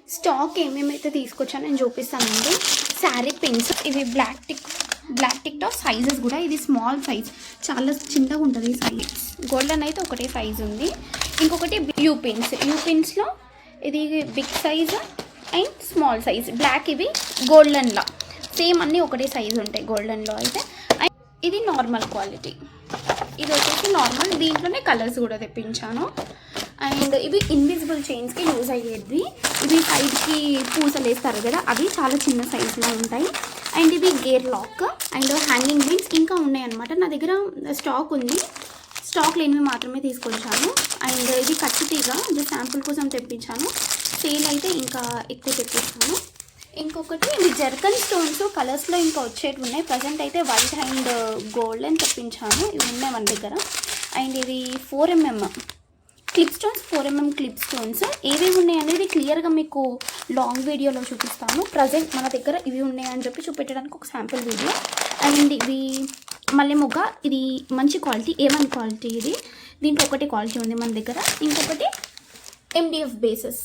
Stock ఏమేమైతే తీసుకొచ్చానో నేను చూపిస్తానండి. Sari pins, ఇవి బ్లాక్ టిక్తో సైజెస్ కూడా, ఇది స్మాల్ సైజ్, చాలా చిన్నగా ఉంటుంది సైజ్. గోల్డెన్ అయితే ఒకటే సైజ్ ఉంది. ఇంకొకటి యూ పిన్స్లో ఇది big size and small size black. ఇవి గోల్డెన్లో సేమ్ అన్నీ ఒకటే సైజు ఉంటాయి గోల్డెన్లో అయితే. అండ్ ఇది నార్మల్ క్వాలిటీ, ఇది వచ్చేసి నార్మల్, దీంట్లోనే కలర్స్ కూడా తెప్పించాను. అండ్ ఇవి ఇన్విజిబుల్ చైన్స్కి యూజ్ అయ్యేది. ఇవి సైడ్కి పూసలు వేస్తారు కదా, అవి చాలా చిన్న సైజులో ఉంటాయి. అండ్ ఇవి gear lock and hanging beads ఇంకా ఉన్నాయన్నమాట. నా దగ్గర స్టాక్ ఉంది, స్టాక్ లేనివి మాత్రమే తీసుకొచ్చాను. అండ్ ఇది కట్టు తీగ జస్ట్ శాంపుల్ కోసం తెప్పించాను, సేల్ అయితే ఇంకా ఎక్కువ తెప్పిస్తాను. ఇంకొకటి ఇవి జర్కన్ స్టోన్స్ కలర్స్లో ఇంకా వచ్చేవి ఉన్నాయి. ప్రజెంట్ అయితే వైట్ అండ్ గోల్డ్ అని తెప్పించాను, ఇవి ఉన్నాయి మన దగ్గర. అండ్ ఇది 4mm clip stones, 4mm clip stones. ఏవేవి ఉన్నాయి అనేది క్లియర్గా మీకు లాంగ్ వీడియోలో చూపిస్తాను. ప్రజెంట్ మన దగ్గర ఇవి ఉన్నాయని చెప్పి చూపెట్టడానికి ఒక శాంపుల్ వీడియో. అండ్ ఇవి మల్లె మొగ్గ, ఇది మంచి క్వాలిటీ, A1 క్వాలిటీ. ఇది దీంట్లో ఒకటి క్వాలిటీ ఉంది మన దగ్గర. ఇంకొకటి MDF బేసెస్.